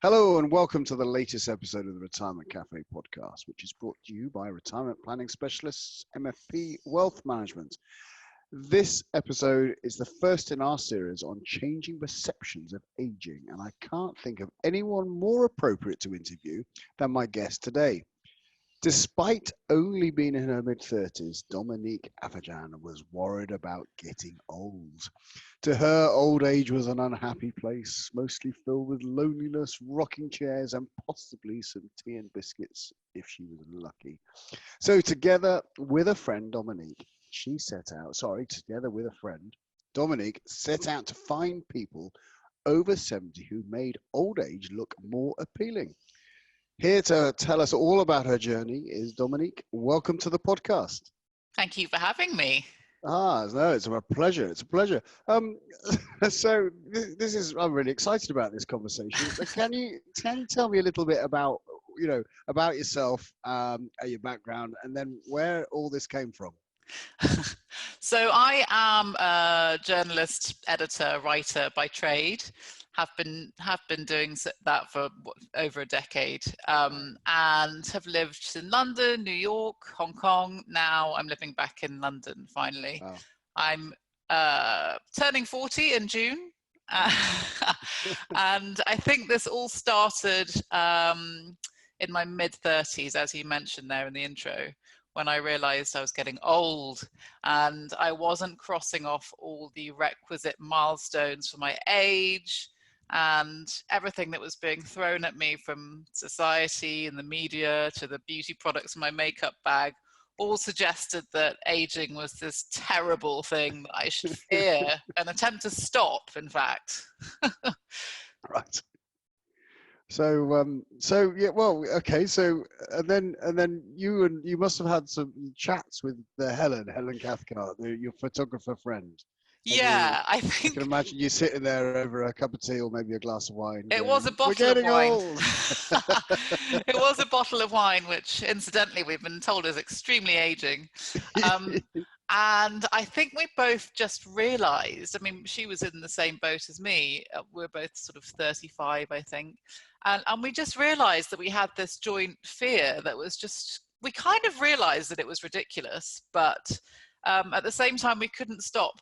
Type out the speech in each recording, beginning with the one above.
Hello and welcome to the latest episode of the Retirement Cafe podcast, which is brought to you by retirement planning specialists MFP Wealth Management. This episode is the first in our series on changing perceptions of aging, and I can't think of anyone more appropriate to interview than my guest today. Despite only being in her mid-30s, Dominique Afacan was worried about getting old. To her, old age was an unhappy place, mostly filled with loneliness, rocking chairs, and possibly some tea and biscuits if she was lucky. So together with a friend, Dominique set out to find people over 70 who made old age look more appealing. Here to tell us all about her journey is Dominique. Welcome to the podcast. Thank you for having me. No, it's a pleasure. It's a pleasure. So this is, I'm really excited about this conversation. So can you tell me a little bit about yourself, your background, and then where all this came from? So I am a journalist, editor, writer by trade. Have been doing that for over a decade, and have lived in London, New York, Hong Kong. Now I'm living back in London finally. Wow. I'm turning 40 in June, and I think this all started in my mid-30s, as you mentioned there in the intro, when I realized I was getting old and I wasn't crossing off all the requisite milestones for my age. And everything that was being thrown at me from society and the media to the beauty products in my makeup bag all suggested that aging was this terrible thing that I should fear and attempt to stop, in fact. Right. So yeah, well, okay. So and then you must have had some chats with the Helen Cathcart, your photographer friend. Yeah, I think I can imagine you sitting there over a cup of tea or maybe a glass of wine. It was a bottle of wine. It was a bottle of wine, which incidentally we've been told is extremely aging. And I think we both just realized, I mean, she was in the same boat as me. We're both sort of 35, I think. And we just realized that we had this joint fear that was just, we kind of realized that it was ridiculous, but at the same time, we couldn't stop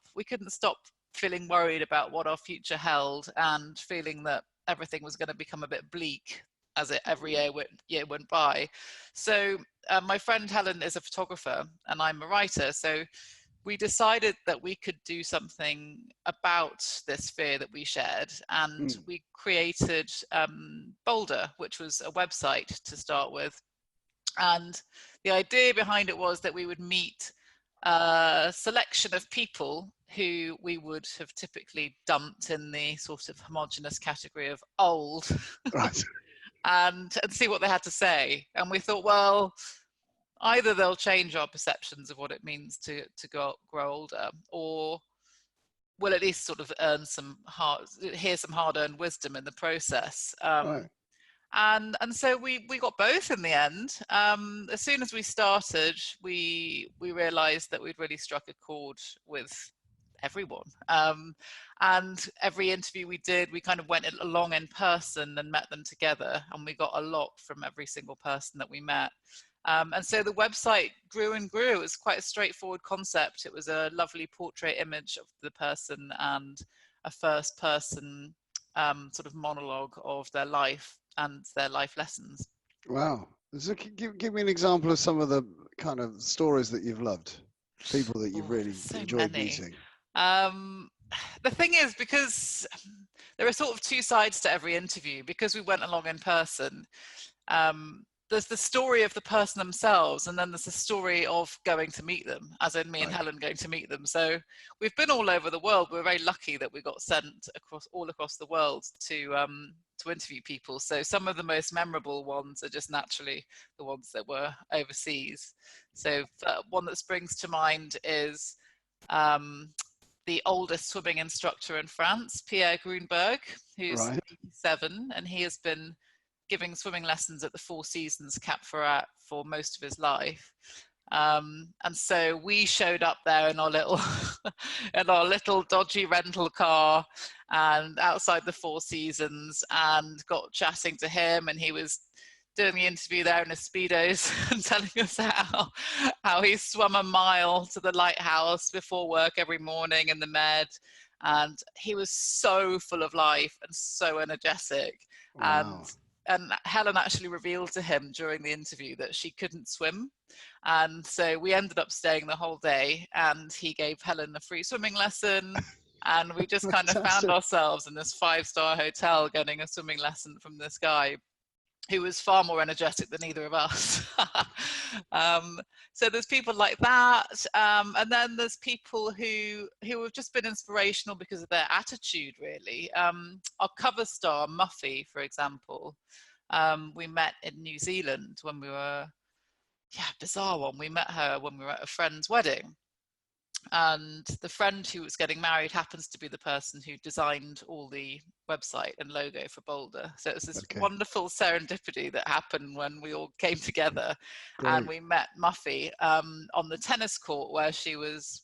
feeling worried about what our future held and feeling that everything was going to become a bit bleak as every year went by. So my friend Helen is a photographer and I'm a writer. So we decided that we could do something about this fear that we shared. And we created Boulder, which was a website to start with. And the idea behind it was that we would meet a selection of people who we would have typically dumped in the sort of homogenous category of old, right. and see what they had to say. And we thought, well, either they'll change our perceptions of what it means to grow older, or we'll at least sort of hear some hard-earned wisdom in the process. Right. And so we got both in the end. As soon as we started, we realized that we'd really struck a chord with everyone. And every interview we did, we kind of went along in person and met them together, and we got a lot from every single person that we met. And so the website grew and grew. It was quite a straightforward concept. It was a lovely portrait image of the person and a first person sort of monologue of their life and their life lessons. Wow. So give me an example of some of the kind of stories that you've loved, people that you've really enjoyed meeting. The thing is, because there are sort of two sides to every interview, because we went along in person, there's the story of the person themselves, and then there's the story of going to meet them, as in me and Helen going to meet them. So we've been all over the world. We're very lucky that we got sent all across the world to interview people. So some of the most memorable ones are just naturally the ones that were overseas. So one that springs to mind is the oldest swimming instructor in France, Pierre Grunberg, who's 87, and he has been giving swimming lessons at the Four Seasons Cap Ferrat for most of his life. And so we showed up there in our little dodgy rental car, and outside the Four Seasons, and got chatting to him, and he was doing the interview there in his Speedos and telling us how he swam a mile to the lighthouse before work every morning in the Med. And he was so full of life and so energetic. Wow. And Helen actually revealed to him during the interview that she couldn't swim. And so we ended up staying the whole day, and he gave Helen a free swimming lesson. And we just kind of found ourselves in this 5-star hotel getting a swimming lesson from this guy who was far more energetic than either of us. So there's people like that. And then there's people who have just been inspirational because of their attitude, really. Our cover star, Muffy, for example, we met in New Zealand when we were, bizarre one. We met her when we were at a friend's wedding. And the friend who was getting married happens to be the person who designed all the website and logo for Boulder. So it was this wonderful serendipity that happened when we all came together. Great. And we met Muffy on the tennis court where she was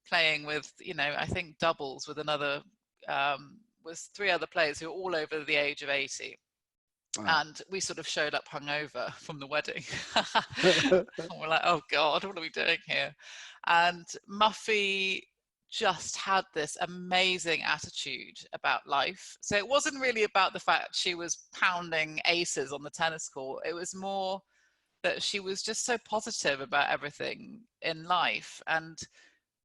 playing with, I think doubles with another, was 3 other players who were all over the age of 80. Wow. And we sort of showed up hungover from the wedding. And we're like, oh God, what are we doing here? And Muffy just had this amazing attitude about life. So it wasn't really about the fact she was pounding aces on the tennis court. It was more that she was just so positive about everything in life. And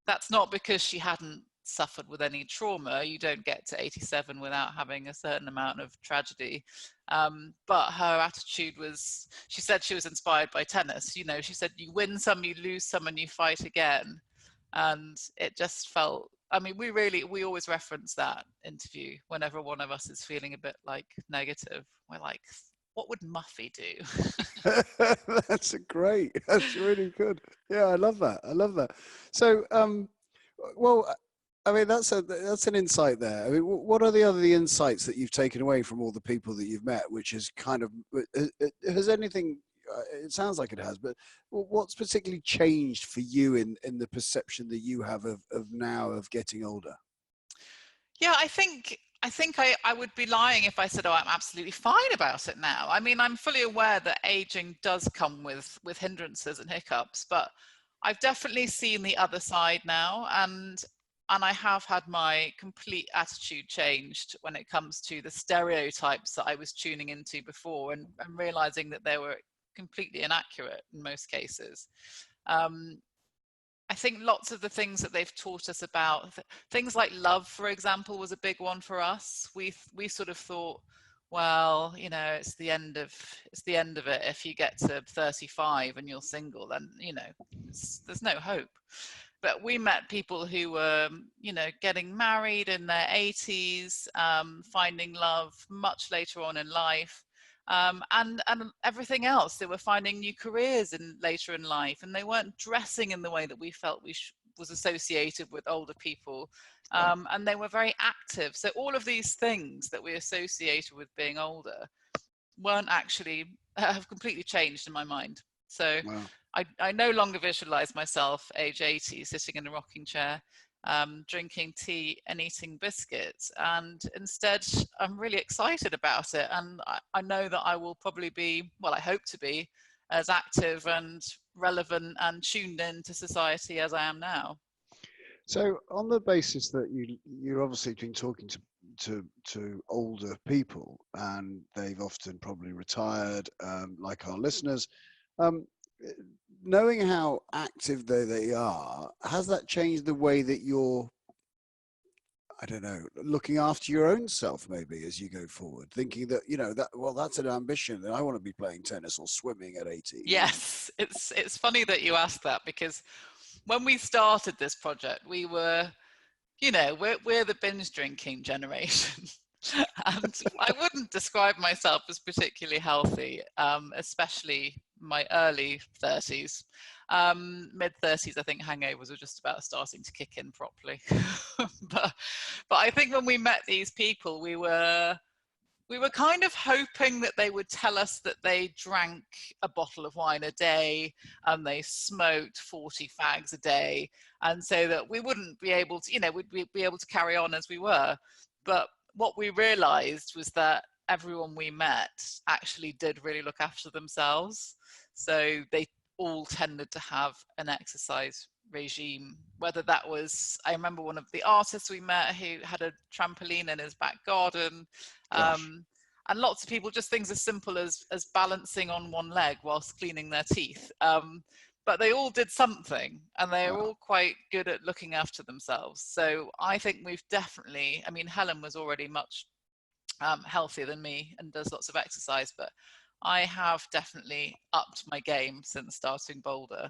that's not because she hadn't suffered with any trauma. You don't get to 87 without having a certain amount of tragedy. But her attitude was, she said she was inspired by tennis. She said you win some, you lose some, and you fight again. And it just felt, we always reference that interview whenever one of us is feeling a bit like negative. We're like, what would Muffy do? That's really good. Yeah, I love that. So, that's an insight there. What are the other insights that you've taken away from all the people that you've met, which is kind of, has anything, it sounds like it has, but what's particularly changed for you in the perception that you have of now of getting older? Yeah, I think I would be lying if I said, oh, I'm absolutely fine about it now. I'm fully aware that aging does come with hindrances and hiccups, but I've definitely seen the other side now, and I have had my complete attitude changed when it comes to the stereotypes that I was tuning into before, and realizing that they were completely inaccurate in most cases. I think lots of the things that they've taught us about, things like love, for example, was a big one for us. We sort of thought, well, it's the end of it. If you get to 35 and you're single, then there's no hope. But we met people who were, getting married in their 80s, finding love much later on in life, and everything else. They were finding new careers later in life, and they weren't dressing in the way that we felt was associated with older people, and they were very active. So all of these things that we associated with being older weren't actually, have completely changed in my mind. So wow. I no longer visualize myself age 80 sitting in a rocking chair, drinking tea and eating biscuits. And instead, I'm really excited about it. And I know that I will probably be, well, I hope to be as active and relevant and tuned in to society as I am now. So on the basis that you're obviously been talking to older people, and they've often probably retired, like our listeners, knowing how active they are, has that changed the way that you're, I don't know, looking after your own self maybe as you go forward, thinking that, that's an ambition, and I want to be playing tennis or swimming at 80? Yes, it's funny that you asked that, because when we started this project, we were, we're the binge drinking generation. And I wouldn't describe myself as particularly healthy, especially my early 30s. Mid 30s, I think hangovers were just about starting to kick in properly. but I think when we met these people, we were kind of hoping that they would tell us that they drank a bottle of wine a day and they smoked 40 fags a day, and so that we wouldn't be able to, we'd be able to carry on as we were. But what we realized was that everyone we met actually did really look after themselves. So they all tended to have an exercise regime, whether that was, I remember one of the artists we met who had a trampoline in his back garden, and lots of people, just things as simple as balancing on one leg whilst cleaning their teeth. But they all did something, and they are all quite good at looking after themselves. So I think we've definitely, I mean, Helen was already much healthier than me and does lots of exercise, but I have definitely upped my game since starting Boulder.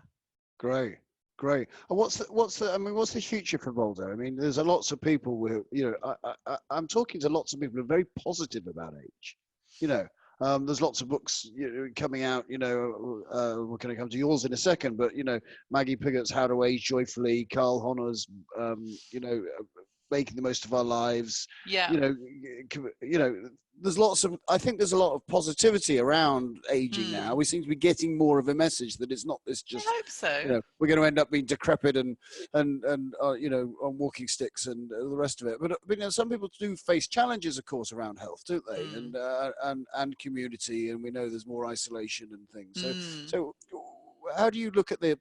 Great. Great. And what's the future for Boulder? I mean, there's lots of people who, I'm talking to lots of people who are very positive about age. There's lots of books coming out. We're going to come to yours in a second, but Maggie Piggott's How to Age Joyfully, Carl Honnor's, Making the Most of Our Lives. Yeah. I think there's a lot of positivity around aging now. We seem to be getting more of a message that it's not this just, I hope so. We're going to end up being decrepit and on walking sticks and the rest of it. But some people do face challenges, of course, around health, don't they? And community, and we know there's more isolation and things. So how do you look at the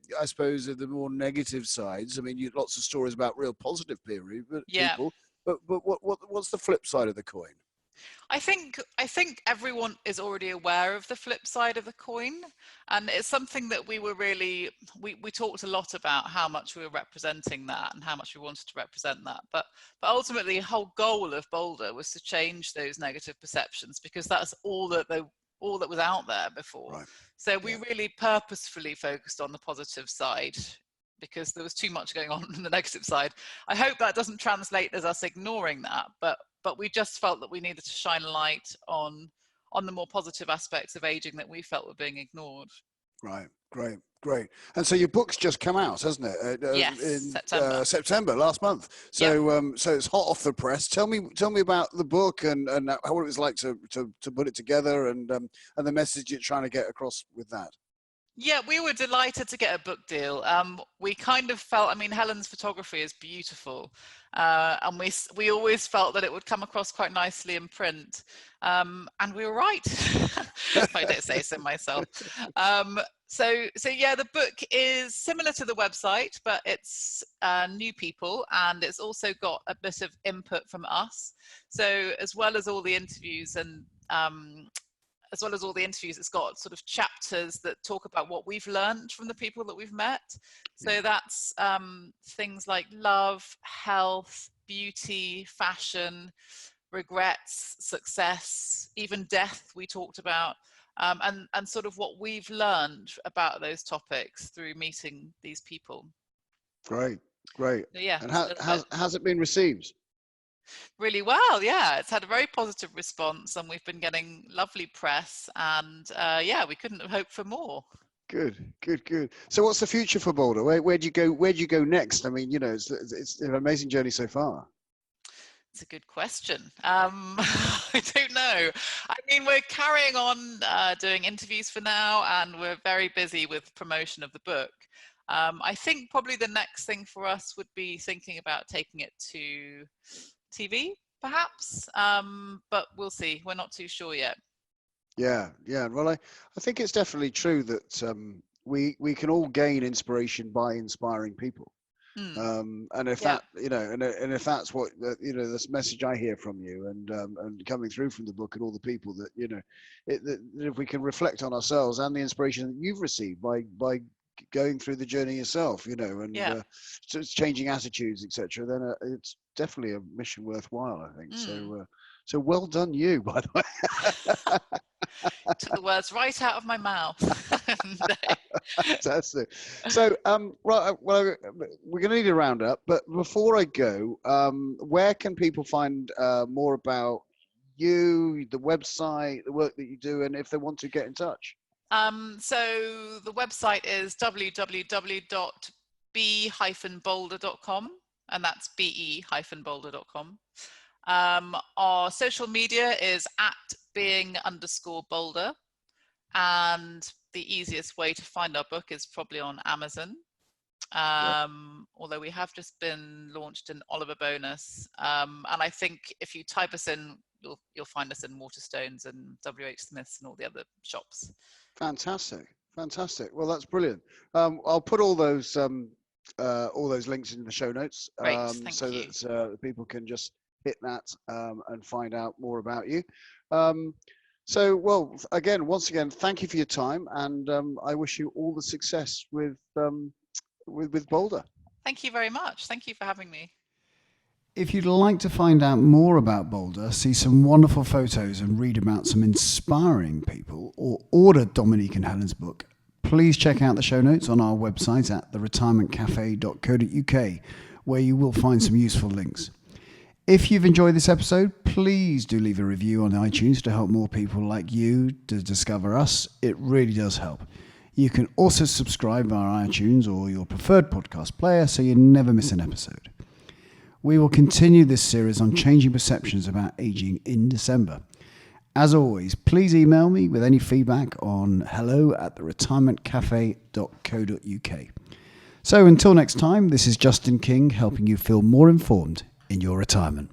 more negative sides? I mean, lots of stories about real positive people, but what's the flip side of the coin? I think everyone is already aware of the flip side of the coin, and it's something that we talked a lot about how much we were representing that and how much we wanted to represent that. But ultimately, the whole goal of Boulder was to change those negative perceptions, because that's all that was out there before. Right. So we really purposefully focused on the positive side, because there was too much going on the negative side. I hope that doesn't translate as us ignoring that, but we just felt that we needed to shine a light on the more positive aspects of aging that we felt were being ignored. Right, great. And so your book's just come out, hasn't it? Yes, in September last month. So so it's hot off the press. Tell me about the book and what it was like to put it together and the message you're trying to get across with that. Yeah, we were delighted to get a book deal. We kind of felt, I mean, Helen's photography is beautiful, and we always felt that it would come across quite nicely in print, and we were right, if I don't say so myself. So yeah, the book is similar to the website, but it's new people, and it's also got a bit of input from us. So as well as all the interviews it's got sort of chapters that talk about what we've learned from the people that we've met. So that's things like love, health, beauty, fashion, regrets, success, even death we talked about, and sort of what we've learned about those topics through meeting these people. Great. So, yeah. And how's it been received? Really well, yeah. It's had a very positive response, and we've been getting lovely press, and we couldn't have hoped for more. Good. So what's the future for Boulder? Where do you go next? I mean, it's an amazing journey so far. It's a good question. I don't know. I mean, we're carrying on doing interviews for now, and we're very busy with promotion of the book. I think probably the next thing for us would be thinking about taking it to TV, perhaps, but we'll see. We're not too sure yet. Yeah. Well, I think it's definitely true that we can all gain inspiration by inspiring people. And if that, and if that's what this message I hear from you and coming through from the book and all the people that that if we can reflect on ourselves and the inspiration that you've received by going through the journey yourself, so it's changing attitudes, etc., then it's definitely a mission worthwhile, I think. So well done you, by the way. Took the words right out of my mouth. Fantastic. So right, well, we're going to need a roundup, but before I go, where can people find more about you, the website, the work that you do, and if they want to get in touch? So the website is www.b-boulder.com, and that's be-boulder.com. Our social media is @being_Boulder, and the easiest way to find our book is probably on Amazon. Although we have just been launched in Oliver Bonus. And I think if you type us in, you'll find us in Waterstones and WH Smith's and all the other shops. Fantastic. Well, that's brilliant. I'll put all those links in the show notes, Great, so you. that people can just hit that and find out more about you. Well, once again, thank you for your time, and I wish you all the success with Boulder. Thank you very much. Thank you for having me. If you'd like to find out more about Boulder, see some wonderful photos and read about some inspiring people, or order Dominique and Helen's book, please check out the show notes on our website at theretirementcafe.co.uk, where you will find some useful links. If you've enjoyed this episode, please do leave a review on iTunes to help more people like you to discover us. It really does help. You can also subscribe via iTunes or your preferred podcast player so you never miss an episode. We will continue this series on changing perceptions about aging in December. As always, please email me with any feedback on hello@theretirementcafe.co.uk. So until next time, this is Justin King helping you feel more informed in your retirement.